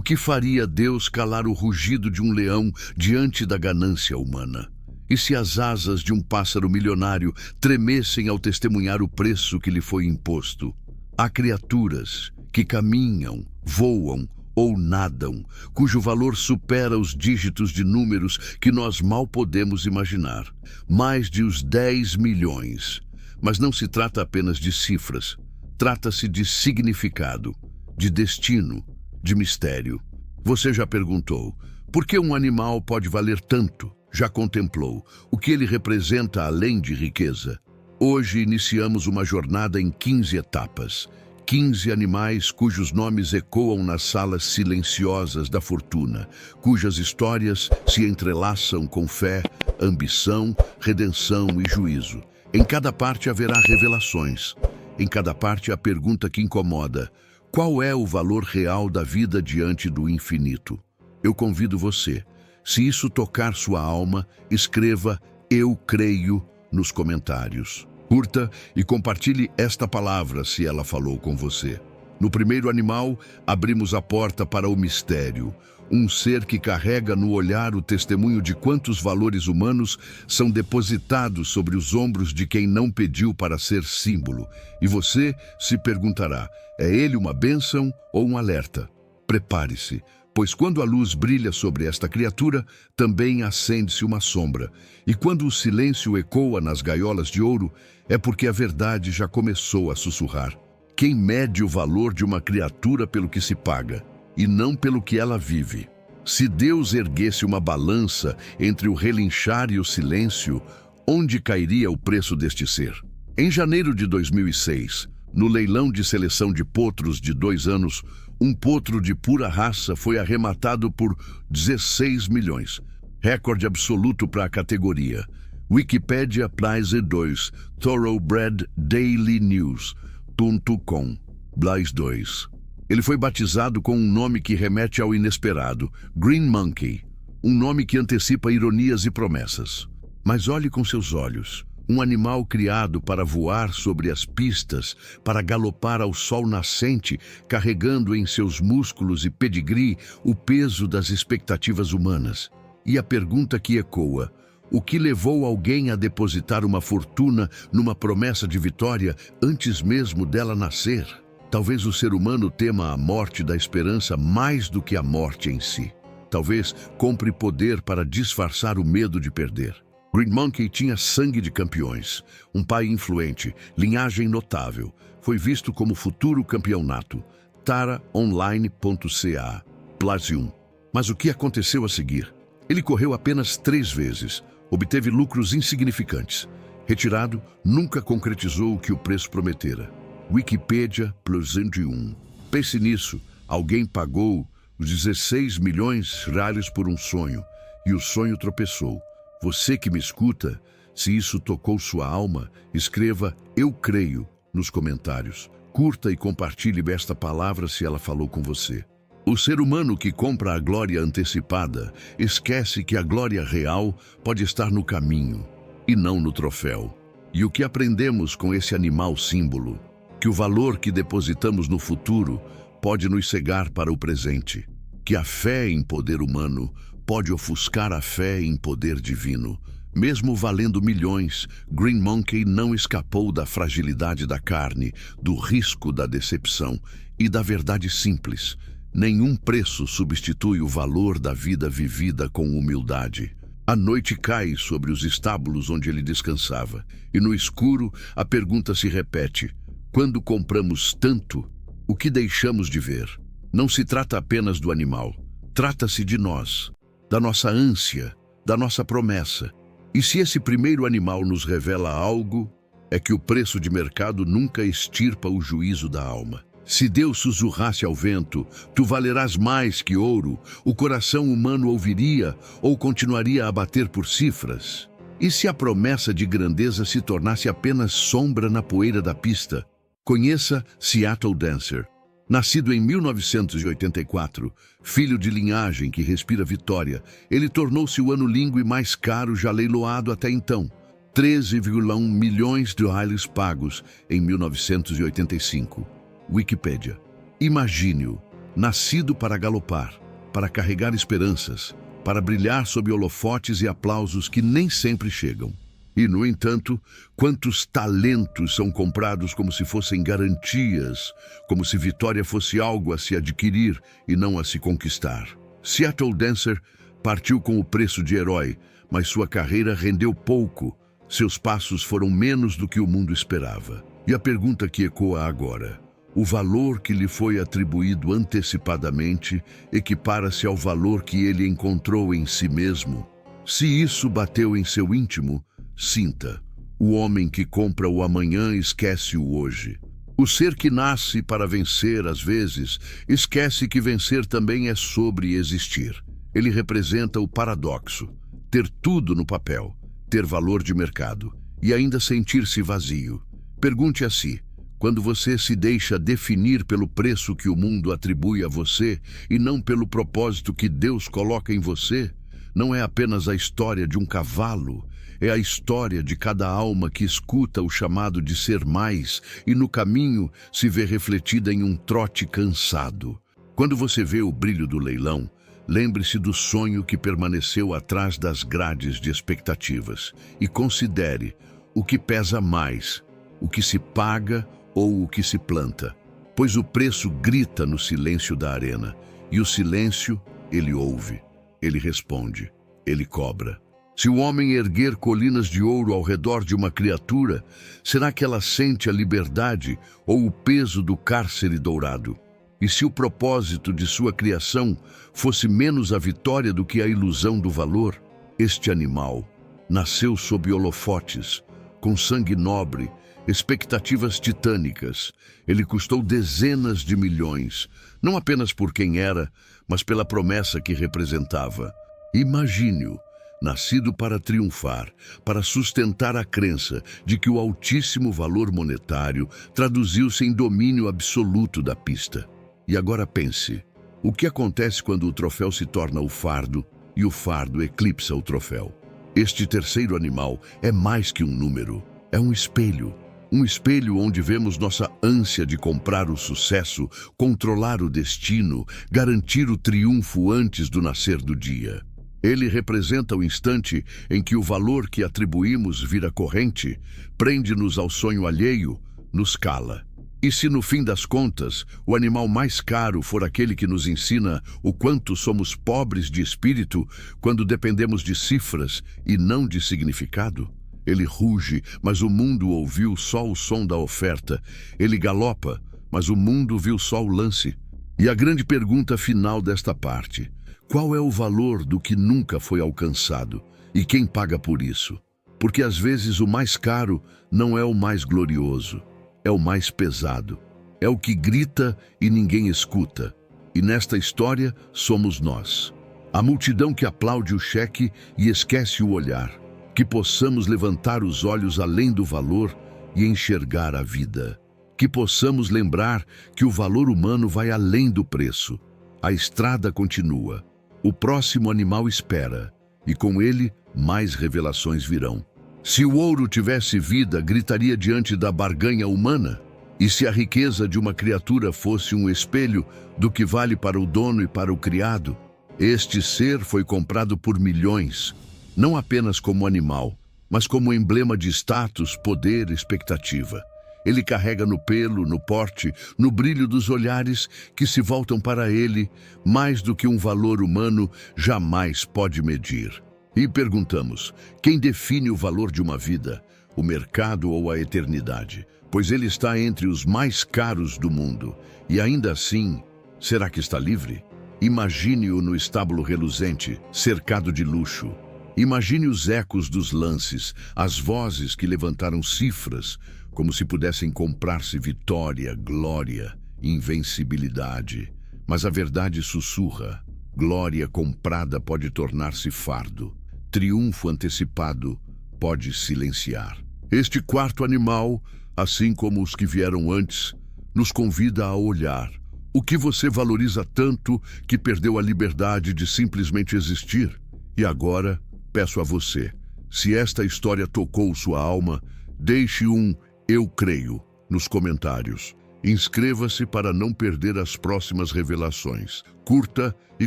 que faria Deus calar o rugido de um leão diante da ganância humana? E se as asas de um pássaro milionário tremessem ao testemunhar o preço que lhe foi imposto? Há criaturas que caminham, voam ou nadam, cujo valor supera os dígitos de números que nós mal podemos imaginar. Mais de os 10 milhões. Mas não se trata apenas de cifras. Trata-se de significado, de destino, de mistério. Você já perguntou, por que um animal pode valer tanto? Já contemplou o que ele representa além de riqueza? Hoje iniciamos uma jornada em 15 etapas. 15 animais cujos nomes ecoam nas salas silenciosas da fortuna, cujas histórias se entrelaçam com fé, ambição, redenção e juízo. Em cada parte haverá revelações. Em cada parte a pergunta que incomoda: qual é o valor real da vida diante do infinito? Eu convido você, se isso tocar sua alma, escreva "Eu creio" nos comentários. Curta e compartilhe esta palavra se ela falou com você. No primeiro animal, abrimos a porta para o mistério. Um ser que carrega no olhar o testemunho de quantos valores humanos são depositados sobre os ombros de quem não pediu para ser símbolo. E você se perguntará, é ele uma bênção ou um alerta? Prepare-se, pois quando a luz brilha sobre esta criatura, também acende-se uma sombra. E quando o silêncio ecoa nas gaiolas de ouro, é porque a verdade já começou a sussurrar. Quem mede o valor de uma criatura pelo que se paga, e não pelo que ela vive? Se Deus erguesse uma balança entre o relinchar e o silêncio, onde cairia o preço deste ser? Em janeiro de 2006, no leilão de seleção de potros de 2 anos, um potro de pura raça foi arrematado por 16 milhões, recorde absoluto para a categoria. Wikipedia Blaze 2, Thoroughbred Daily News.com, Blaze 2. Ele foi batizado com um nome que remete ao inesperado, Green Monkey, um nome que antecipa ironias e promessas. Mas olhe com seus olhos, um animal criado para voar sobre as pistas, para galopar ao sol nascente, carregando em seus músculos e pedigree o peso das expectativas humanas. E a pergunta que ecoa: o que levou alguém a depositar uma fortuna numa promessa de vitória antes mesmo dela nascer? Talvez o ser humano tema a morte da esperança mais do que a morte em si. Talvez compre poder para disfarçar o medo de perder. Green Monkey tinha sangue de campeões, um pai influente, linhagem notável. Foi visto como futuro campeão nato. taraonline.ca, Blaze 1. Mas o que aconteceu a seguir? Ele correu apenas 3 vezes. Obteve lucros insignificantes. Retirado, nunca concretizou o que o preço prometera. Wikipedia Plus 1. Pense nisso, alguém pagou os 16 milhões reais por um sonho, e o sonho tropeçou. Você que me escuta, se isso tocou sua alma, escreva "Eu creio" nos comentários. Curta e compartilhe esta palavra se ela falou com você. O ser humano que compra a glória antecipada esquece que a glória real pode estar no caminho e não no troféu. E o que aprendemos com esse animal símbolo? Que o valor que depositamos no futuro pode nos cegar para o presente. Que a fé em poder humano pode ofuscar a fé em poder divino. Mesmo valendo milhões, Green Monkey não escapou da fragilidade da carne, do risco da decepção e da verdade simples. Nenhum preço substitui o valor da vida vivida com humildade. A noite cai sobre os estábulos onde ele descansava, e no escuro a pergunta se repete: quando compramos tanto, o que deixamos de ver? Não se trata apenas do animal, trata-se de nós, da nossa ânsia, da nossa promessa. E se esse primeiro animal nos revela algo, é que o preço de mercado nunca extirpa o juízo da alma. Se Deus sussurrasse ao vento, tu valerás mais que ouro, o coração humano ouviria ou continuaria a bater por cifras? E se a promessa de grandeza se tornasse apenas sombra na poeira da pista? Conheça Seattle Dancer. Nascido em 1984, filho de linhagem que respira vitória, ele tornou-se o ano-língua mais caro já leiloado até então. 13,1 milhões de reais pagos em 1985. Wikipedia. Imagine-o, nascido para galopar, para carregar esperanças, para brilhar sob holofotes e aplausos que nem sempre chegam. E, no entanto, quantos talentos são comprados como se fossem garantias, como se vitória fosse algo a se adquirir e não a se conquistar. Seattle Dancer partiu com o preço de herói, mas sua carreira rendeu pouco. Seus passos foram menos do que o mundo esperava. E a pergunta que ecoa agora: o valor que lhe foi atribuído antecipadamente equipara-se ao valor que ele encontrou em si mesmo? Se isso bateu em seu íntimo, sinta: o homem que compra o amanhã esquece o hoje. O ser que nasce para vencer, às vezes, esquece que vencer também é sobre existir. Ele representa o paradoxo: ter tudo no papel, ter valor de mercado e ainda sentir-se vazio. Pergunte a si: quando você se deixa definir pelo preço que o mundo atribui a você e não pelo propósito que Deus coloca em você, não é apenas a história de um cavalo, é a história de cada alma que escuta o chamado de ser mais e no caminho se vê refletida em um trote cansado. Quando você vê o brilho do leilão, lembre-se do sonho que permaneceu atrás das grades de expectativas e considere o que pesa mais, o que se paga ou o que se planta. Pois o preço grita no silêncio da arena, e o silêncio ele ouve, ele responde, ele cobra. Se o homem erguer colinas de ouro ao redor de uma criatura, será que ela sente a liberdade ou o peso do cárcere dourado? E se o propósito de sua criação fosse menos a vitória do que a ilusão do valor? Este animal nasceu sob holofotes, com sangue nobre, expectativas titânicas. Ele custou dezenas de milhões, não apenas por quem era, mas pela promessa que representava. Imagine-o, nascido para triunfar, para sustentar a crença de que o altíssimo valor monetário traduziu-se em domínio absoluto da pista. E agora pense, o que acontece quando o troféu se torna o fardo e o fardo eclipsa o troféu? Este terceiro animal é mais que um número, é um espelho. Um espelho onde vemos nossa ânsia de comprar o sucesso, controlar o destino, garantir o triunfo antes do nascer do dia. Ele representa o instante em que o valor que atribuímos vira corrente, prende-nos ao sonho alheio, nos cala. E se no fim das contas, o animal mais caro for aquele que nos ensina o quanto somos pobres de espírito quando dependemos de cifras e não de significado? Ele ruge, mas o mundo ouviu só o som da oferta. Ele galopa, mas o mundo viu só o lance. E a grande pergunta final desta parte: qual é o valor do que nunca foi alcançado? E quem paga por isso? Porque às vezes o mais caro não é o mais glorioso, é o mais pesado. É o que grita e ninguém escuta. E nesta história somos nós. A multidão que aplaude o cheque e esquece o olhar. Que possamos levantar os olhos além do valor e enxergar a vida. Que possamos lembrar que o valor humano vai além do preço. A estrada continua. O próximo animal espera, e com ele mais revelações virão. Se o ouro tivesse vida, gritaria diante da barganha humana? E se a riqueza de uma criatura fosse um espelho do que vale para o dono e para o criado? Este ser foi comprado por milhões, não apenas como animal, mas como emblema de status, poder, expectativa. Ele carrega no pelo, no porte, no brilho dos olhares que se voltam para ele, mais do que um valor humano jamais pode medir. E perguntamos, quem define o valor de uma vida, o mercado ou a eternidade? Pois ele está entre os mais caros do mundo. E ainda assim, será que está livre? Imagine-o no estábulo reluzente, cercado de luxo. Imagine os ecos dos lances, as vozes que levantaram cifras, como se pudessem comprar-se vitória, glória, invencibilidade. Mas a verdade sussurra: glória comprada pode tornar-se fardo. Triunfo antecipado pode silenciar. Este quarto animal, assim como os que vieram antes, nos convida a olhar. O que você valoriza tanto que perdeu a liberdade de simplesmente existir? E agora, peço a você, se esta história tocou sua alma, deixe um "eu creio" nos comentários. Inscreva-se para não perder as próximas revelações. Curta e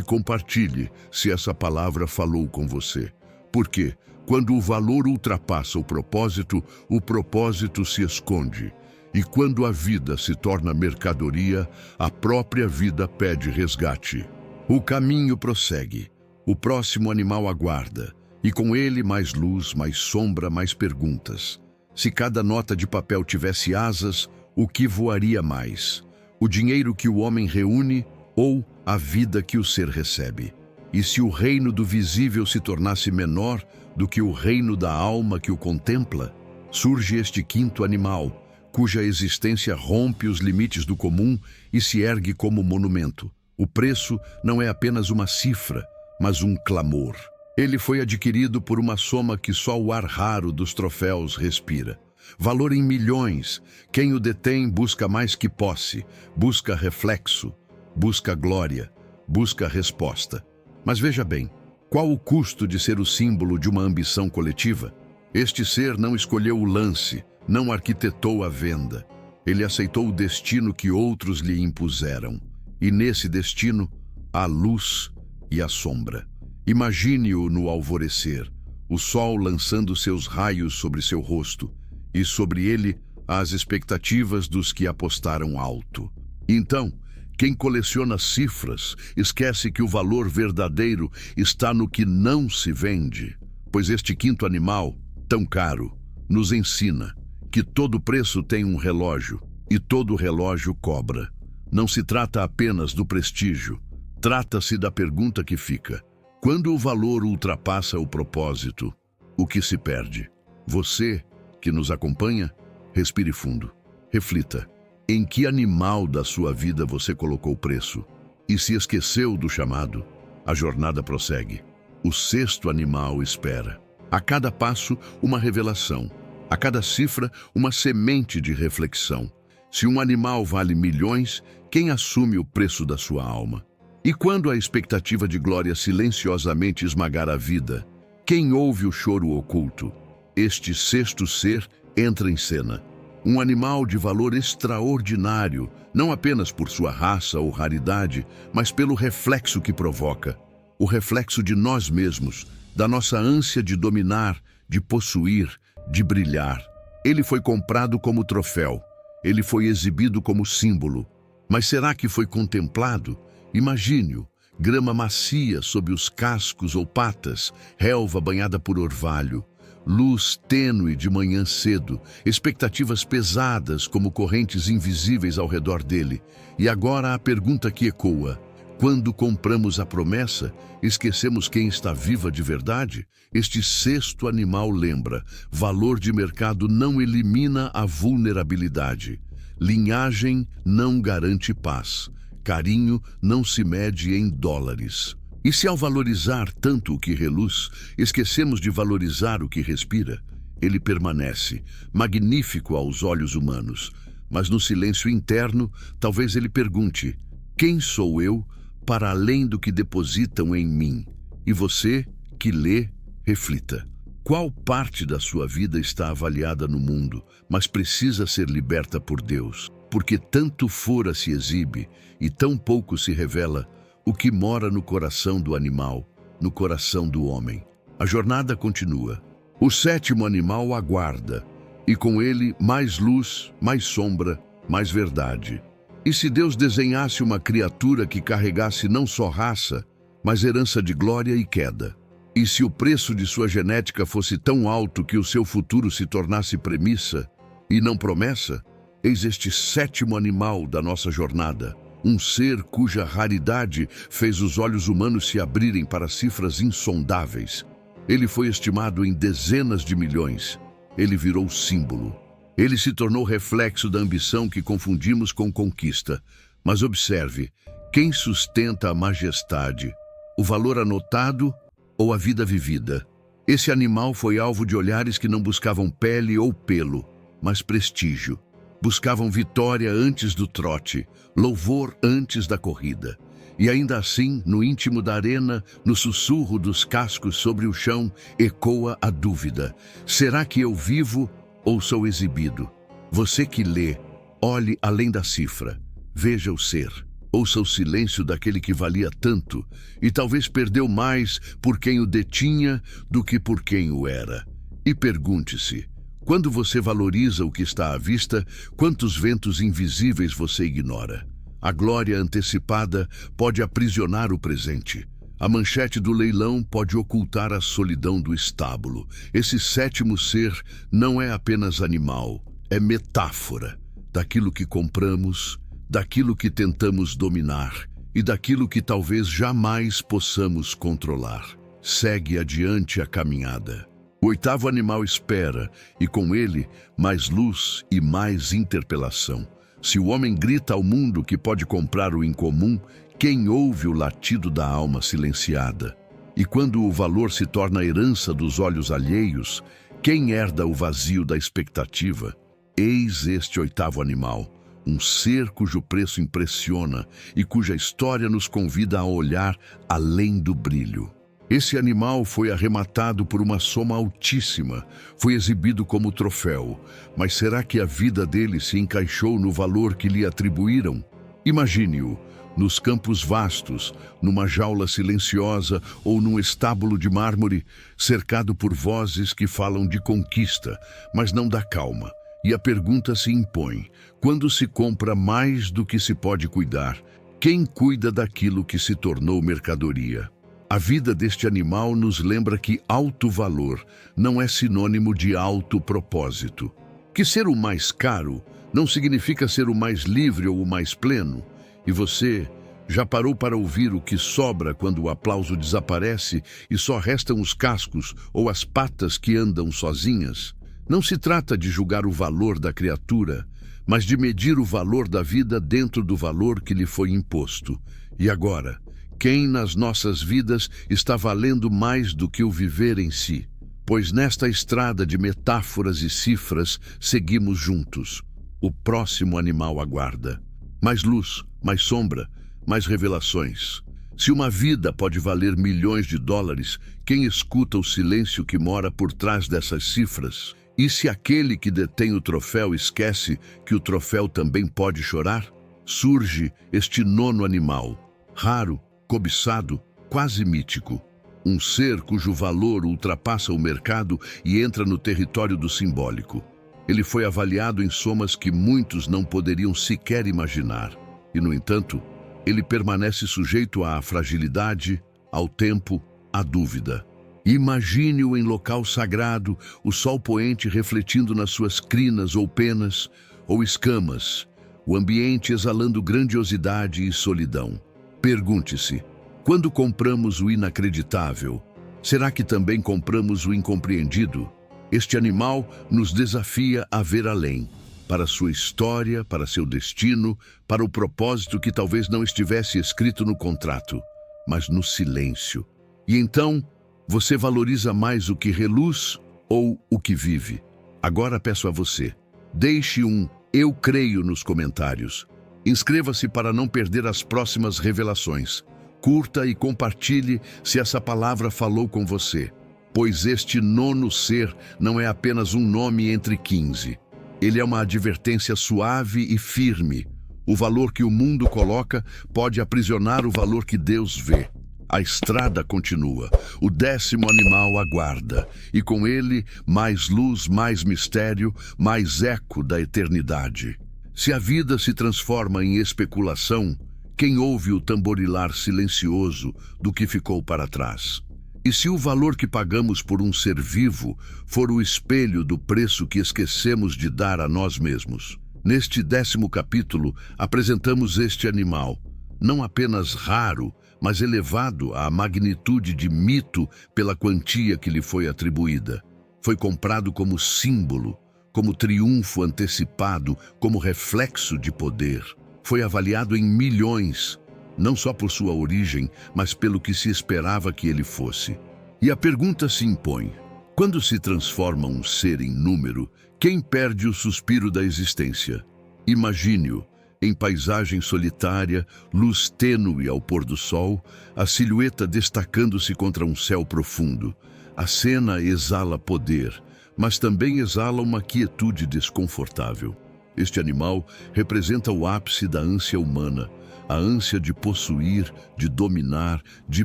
compartilhe se essa palavra falou com você. Porque, quando o valor ultrapassa o propósito se esconde. E quando a vida se torna mercadoria, a própria vida pede resgate. O caminho prossegue. O próximo animal aguarda. E com ele mais luz, mais sombra, mais perguntas. Se cada nota de papel tivesse asas, o que voaria mais? O dinheiro que o homem reúne ou a vida que o ser recebe? E se o reino do visível se tornasse menor do que o reino da alma que o contempla? Surge este quinto animal, cuja existência rompe os limites do comum e se ergue como monumento. O preço não é apenas uma cifra, mas um clamor. Ele foi adquirido por uma soma que só o ar raro dos troféus respira. Valor em milhões. Quem o detém busca mais que posse, busca reflexo, busca glória, busca resposta. Mas veja bem, qual o custo de ser o símbolo de uma ambição coletiva? Este ser não escolheu o lance, não arquitetou a venda. Ele aceitou o destino que outros lhe impuseram. E nesse destino, há luz e a sombra. Imagine-o no alvorecer, o sol lançando seus raios sobre seu rosto, e sobre ele as expectativas dos que apostaram alto. Então, quem coleciona cifras esquece que o valor verdadeiro está no que não se vende, pois este quinto animal, tão caro, nos ensina que todo preço tem um relógio e todo relógio cobra. Não se trata apenas do prestígio, trata-se da pergunta que fica: quando o valor ultrapassa o propósito, o que se perde? Você, que nos acompanha, respire fundo. Reflita, em que animal da sua vida você colocou preço? E se esqueceu do chamado, a jornada prossegue. O sexto animal espera. A cada passo, uma revelação. A cada cifra, uma semente de reflexão. Se um animal vale milhões, quem assume o preço da sua alma? E quando a expectativa de glória silenciosamente esmagar a vida, quem ouve o choro oculto? Este sexto ser entra em cena. Um animal de valor extraordinário, não apenas por sua raça ou raridade, mas pelo reflexo que provoca. O reflexo de nós mesmos, da nossa ânsia de dominar, de possuir, de brilhar. Ele foi comprado como troféu. Ele foi exibido como símbolo. Mas será que foi contemplado? Imagine-o, grama macia sob os cascos ou patas, relva banhada por orvalho, luz tênue de manhã cedo, expectativas pesadas como correntes invisíveis ao redor dele. E agora a pergunta que ecoa: quando compramos a promessa, esquecemos quem está viva de verdade? Este sexto animal lembra: valor de mercado não elimina a vulnerabilidade. Linhagem não garante paz. Carinho não se mede em dólares. E se ao valorizar tanto o que reluz, esquecemos de valorizar o que respira, ele permanece, magnífico aos olhos humanos. Mas no silêncio interno, talvez ele pergunte: quem sou eu para além do que depositam em mim? E você, que lê, reflita. Qual parte da sua vida está avaliada no mundo, mas precisa ser liberta por Deus? Porque tanto fora se exibe e tão pouco se revela o que mora no coração do animal, no coração do homem. A jornada continua. O sétimo animal aguarda, e com ele mais luz, mais sombra, mais verdade. E se Deus desenhasse uma criatura que carregasse não só raça, mas herança de glória e queda? E se o preço de sua genética fosse tão alto que o seu futuro se tornasse premissa e não promessa? Eis este sétimo animal da nossa jornada, um ser cuja raridade fez os olhos humanos se abrirem para cifras insondáveis. Ele foi estimado em dezenas de milhões. Ele virou símbolo. Ele se tornou reflexo da ambição que confundimos com conquista. Mas observe, quem sustenta a majestade? O valor anotado ou a vida vivida? Esse animal foi alvo de olhares que não buscavam pele ou pelo, mas prestígio. Buscavam vitória antes do trote, louvor antes da corrida. E ainda assim, no íntimo da arena, no sussurro dos cascos sobre o chão, ecoa a dúvida: será que eu vivo ou sou exibido? Você que lê, Olhe além da cifra. Veja o ser. Ouça o silêncio daquele que valia tanto e talvez perdeu mais por quem o detinha do que por quem o era. E pergunte-se, quando você valoriza o que está à vista, quantos ventos invisíveis você ignora? A glória antecipada pode aprisionar o presente. A manchete do leilão pode ocultar a solidão do estábulo. Esse sétimo ser não é apenas animal, é metáfora daquilo que compramos, daquilo que tentamos dominar e daquilo que talvez jamais possamos controlar. Segue adiante a caminhada. O oitavo animal espera, e com ele, mais luz e mais interpelação. Se o homem grita ao mundo que pode comprar o incomum, quem ouve o latido da alma silenciada? E quando o valor se torna herança dos olhos alheios, quem herda o vazio da expectativa? Eis este oitavo animal, um ser cujo preço impressiona e cuja história nos convida a olhar além do brilho. Esse animal foi arrematado por uma soma altíssima, foi exibido como troféu, mas será que a vida dele se encaixou no valor que lhe atribuíram? Imagine-o, nos campos vastos, numa jaula silenciosa ou num estábulo de mármore, cercado por vozes que falam de conquista, mas não da calma. E a pergunta se impõe: quando se compra mais do que se pode cuidar, quem cuida daquilo que se tornou mercadoria? A vida deste animal nos lembra que alto valor não é sinônimo de alto propósito. Que ser o mais caro não significa ser o mais livre ou o mais pleno. E você já parou para ouvir o que sobra quando o aplauso desaparece e só restam os cascos ou as patas que andam sozinhas? Não se trata de julgar o valor da criatura, mas de medir o valor da vida dentro do valor que lhe foi imposto. E agora, quem nas nossas vidas está valendo mais do que o viver em si? Pois nesta estrada de metáforas e cifras seguimos juntos. O próximo animal aguarda. Mais luz, mais sombra, mais revelações. Se uma vida pode valer milhões de dólares, quem escuta o silêncio que mora por trás dessas cifras? E se aquele que detém o troféu esquece que o troféu também pode chorar? Surge este nono animal, raro, cobiçado, quase mítico. Um ser cujo valor ultrapassa o mercado e entra no território do simbólico. Ele foi avaliado em somas que muitos não poderiam sequer imaginar. E, no entanto, ele permanece sujeito à fragilidade, ao tempo, à dúvida. Imagine-o em local sagrado, o sol poente refletindo nas suas crinas ou penas, ou escamas, o ambiente exalando grandiosidade e solidão. Pergunte-se, quando compramos o inacreditável, será que também compramos o incompreendido? Este animal nos desafia a ver além, para sua história, para seu destino, para o propósito que talvez não estivesse escrito no contrato, mas no silêncio. E então, você valoriza mais o que reluz ou o que vive? Agora peço a você, deixe um "eu creio" nos comentários. Inscreva-se para não perder as próximas revelações. Curta e compartilhe se essa palavra falou com você, pois este nono ser não é apenas um nome entre 15. Ele é uma advertência suave e firme. O valor que o mundo coloca pode aprisionar o valor que Deus vê. A estrada continua, o 10º animal aguarda, e com ele mais luz, mais mistério, mais eco da eternidade. Se a vida se transforma em especulação, quem ouve o tamborilar silencioso do que ficou para trás? E se o valor que pagamos por um ser vivo for o espelho do preço que esquecemos de dar a nós mesmos? Neste 10º capítulo, apresentamos este animal, não apenas raro, mas elevado à magnitude de mito pela quantia que lhe foi atribuída. Foi comprado como símbolo, como triunfo antecipado, como reflexo de poder. Foi avaliado em milhões, não só por sua origem, mas pelo que se esperava que ele fosse. E a pergunta se impõe: quando se transforma um ser em número, quem perde o suspiro da existência? Imagine-o, em paisagem solitária, luz tênue ao pôr do sol, a silhueta destacando-se contra um céu profundo. A cena exala poder, mas também exala uma quietude desconfortável. Este animal representa o ápice da ânsia humana, a ânsia de possuir, de dominar, de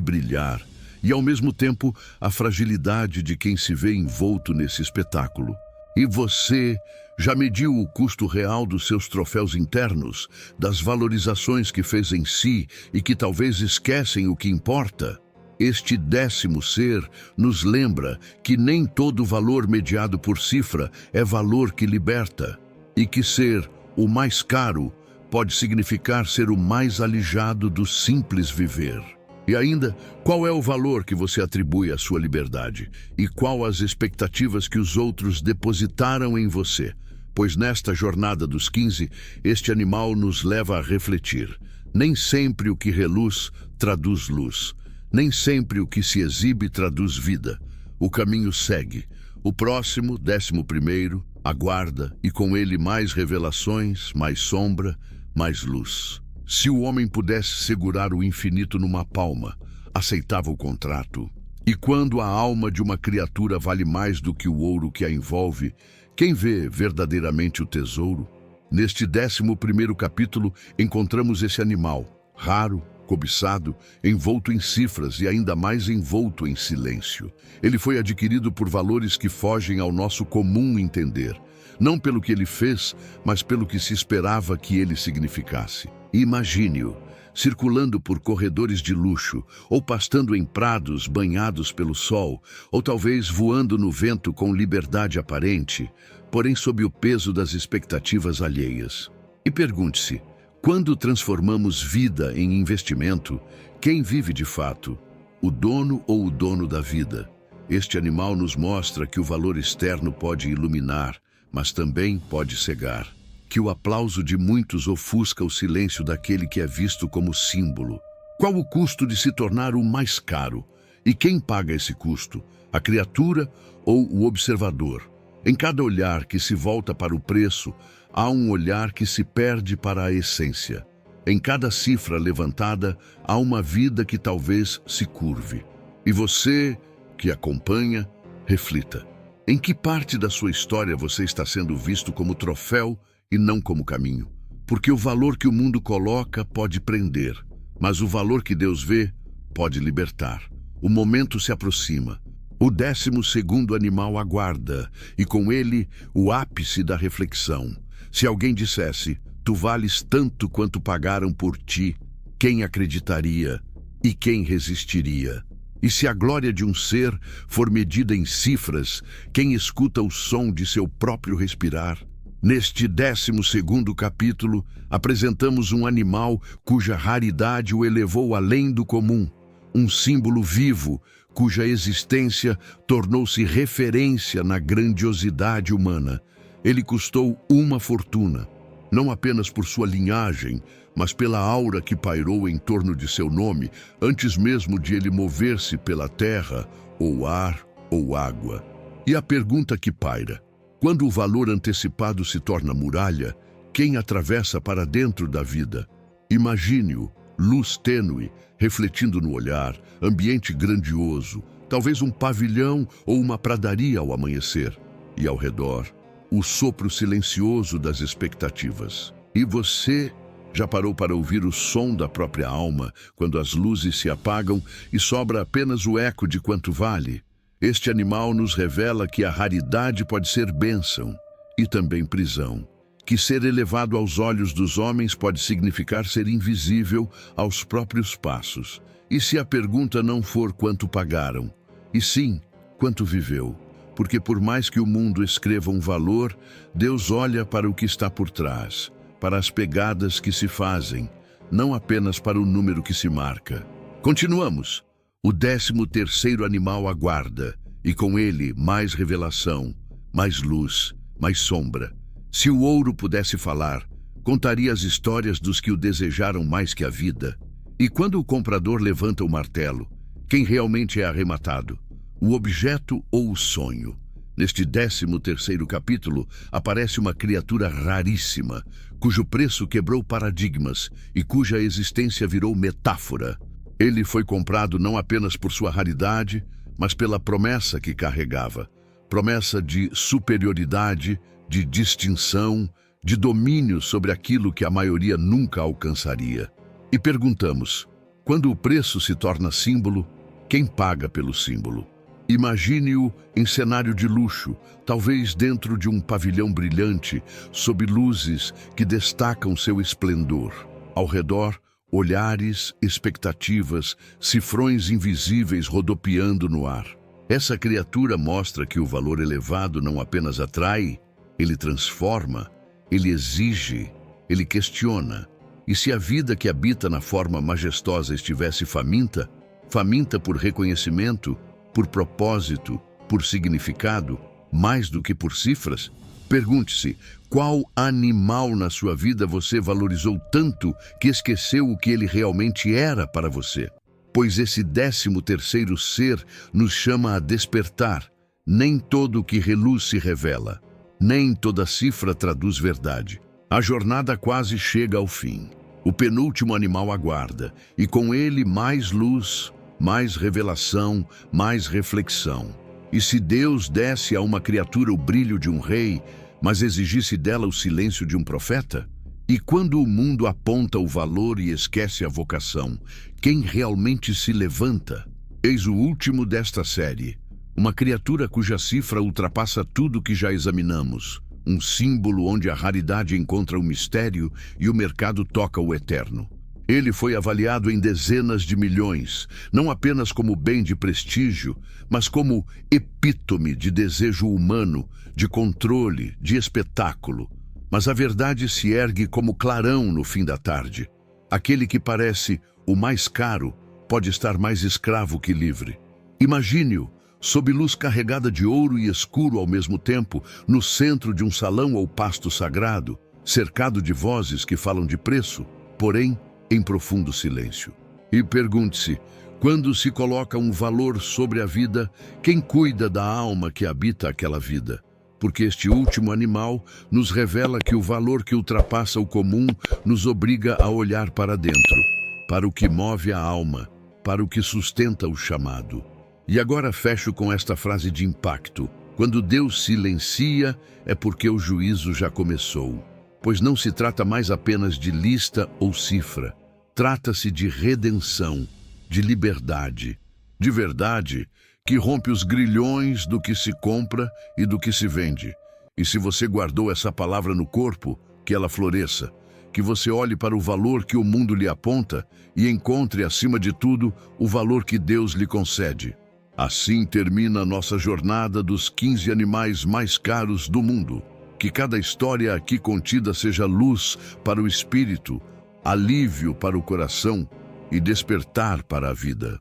brilhar, e ao mesmo tempo a fragilidade de quem se vê envolto nesse espetáculo. E você já mediu o custo real dos seus troféus internos, das valorizações que fez em si e que talvez esquecem o que importa? Este 10º ser nos lembra que nem todo valor mediado por cifra é valor que liberta, e que ser o mais caro pode significar ser o mais alijado do simples viver. E ainda, qual é o valor que você atribui à sua liberdade? E qual as expectativas que os outros depositaram em você? Pois nesta jornada dos 15, este animal nos leva a refletir. Nem sempre o que reluz traduz luz. Nem sempre o que se exibe traduz vida. O caminho segue. O próximo, 11º, aguarda, e com ele mais revelações, mais sombra, mais luz. Se o homem pudesse segurar o infinito numa palma, aceitava o contrato. E quando a alma de uma criatura vale mais do que o ouro que a envolve, quem vê verdadeiramente o tesouro? Neste 11º capítulo, encontramos esse animal, raro, cobiçado, envolto em cifras e ainda mais envolto em silêncio. Ele foi adquirido por valores que fogem ao nosso comum entender, não pelo que ele fez, mas pelo que se esperava que ele significasse. Imagine-o, circulando por corredores de luxo, ou pastando em prados banhados pelo sol, ou talvez voando no vento com liberdade aparente, porém sob o peso das expectativas alheias. E pergunte-se, quando transformamos vida em investimento, quem vive de fato? O dono ou o dono da vida? Este animal nos mostra que o valor externo pode iluminar, mas também pode cegar. Que o aplauso de muitos ofusca o silêncio daquele que é visto como símbolo. Qual o custo de se tornar o mais caro? E quem paga esse custo? A criatura ou o observador? Em cada olhar que se volta para o preço, há um olhar que se perde para a essência. Em cada cifra levantada, há uma vida que talvez se curve. E você, que acompanha, reflita. Em que parte da sua história você está sendo visto como troféu e não como caminho? Porque o valor que o mundo coloca pode prender, mas o valor que Deus vê pode libertar. O momento se aproxima. O 12º animal aguarda, e com ele o ápice da reflexão. Se alguém dissesse, tu vales tanto quanto pagaram por ti, quem acreditaria e quem resistiria? E se a glória de um ser for medida em cifras, quem escuta o som de seu próprio respirar? Neste 12º capítulo, apresentamos um animal cuja raridade o elevou além do comum, um símbolo vivo, cuja existência tornou-se referência na grandiosidade humana. Ele custou uma fortuna, não apenas por sua linhagem, mas pela aura que pairou em torno de seu nome, antes mesmo de ele mover-se pela terra, ou ar, ou água. E a pergunta que paira: quando o valor antecipado se torna muralha, quem atravessa para dentro da vida? Imagine-o, luz tênue, refletindo no olhar, ambiente grandioso, talvez um pavilhão ou uma pradaria ao amanhecer. E ao redor, o sopro silencioso das expectativas. E você já parou para ouvir o som da própria alma, quando as luzes se apagam e sobra apenas o eco de quanto vale? Este animal nos revela que a raridade pode ser bênção e também prisão. Que ser elevado aos olhos dos homens pode significar ser invisível aos próprios passos. E se a pergunta não for quanto pagaram, e sim, quanto viveu? Porque por mais que o mundo escreva um valor, Deus olha para o que está por trás, para as pegadas que se fazem, não apenas para o número que se marca. Continuamos. O 13º animal aguarda, e com ele mais revelação, mais luz, mais sombra. Se o ouro pudesse falar, contaria as histórias dos que o desejaram mais que a vida. E quando o comprador levanta o martelo, quem realmente é arrematado? O objeto ou o sonho? Neste 13º capítulo, aparece uma criatura raríssima, cujo preço quebrou paradigmas e cuja existência virou metáfora. Ele foi comprado não apenas por sua raridade, mas pela promessa que carregava. Promessa de superioridade, de distinção, de domínio sobre aquilo que a maioria nunca alcançaria. E perguntamos: quando o preço se torna símbolo, quem paga pelo símbolo? Imagine-o em cenário de luxo, talvez dentro de um pavilhão brilhante, sob luzes que destacam seu esplendor. Ao redor, olhares, expectativas, cifrões invisíveis rodopiando no ar. Essa criatura mostra que o valor elevado não apenas atrai, ele transforma, ele exige, ele questiona. E se a vida que habita na forma majestosa estivesse faminta, faminta por reconhecimento, por propósito, por significado, mais do que por cifras, pergunte-se: qual animal na sua vida você valorizou tanto que esqueceu o que ele realmente era para você? Pois esse 13º ser nos chama a despertar. Nem todo o que reluz se revela, nem toda cifra traduz verdade. A jornada quase chega ao fim. O penúltimo animal aguarda, e com ele mais luz, mais revelação, mais reflexão. E se Deus desse a uma criatura o brilho de um rei, mas exigisse dela o silêncio de um profeta? E quando o mundo aponta o valor e esquece a vocação, quem realmente se levanta? Eis o último desta série. Uma criatura cuja cifra ultrapassa tudo que já examinamos. Um símbolo onde a raridade encontra o mistério e o mercado toca o eterno. Ele foi avaliado em dezenas de milhões, não apenas como bem de prestígio, mas como epítome de desejo humano, de controle, de espetáculo. Mas a verdade se ergue como clarão no fim da tarde. Aquele que parece o mais caro pode estar mais escravo que livre. Imagine-o, sob luz carregada de ouro e escuro ao mesmo tempo, no centro de um salão ou pasto sagrado, cercado de vozes que falam de preço, porém em profundo silêncio. E pergunte-se: quando se coloca um valor sobre a vida, quem cuida da alma que habita aquela vida? Porque este último animal nos revela que o valor que ultrapassa o comum nos obriga a olhar para dentro, para o que move a alma, para o que sustenta o chamado. E agora fecho com esta frase de impacto: quando Deus silencia, é porque o juízo já começou. Pois não se trata mais apenas de lista ou cifra. Trata-se de redenção, de liberdade, de verdade, que rompe os grilhões do que se compra e do que se vende. E se você guardou essa palavra no corpo, que ela floresça, que você olhe para o valor que o mundo lhe aponta e encontre, acima de tudo, o valor que Deus lhe concede. Assim termina a nossa jornada dos 15 animais mais caros do mundo. Que cada história aqui contida seja luz para o espírito, alívio para o coração e despertar para a vida.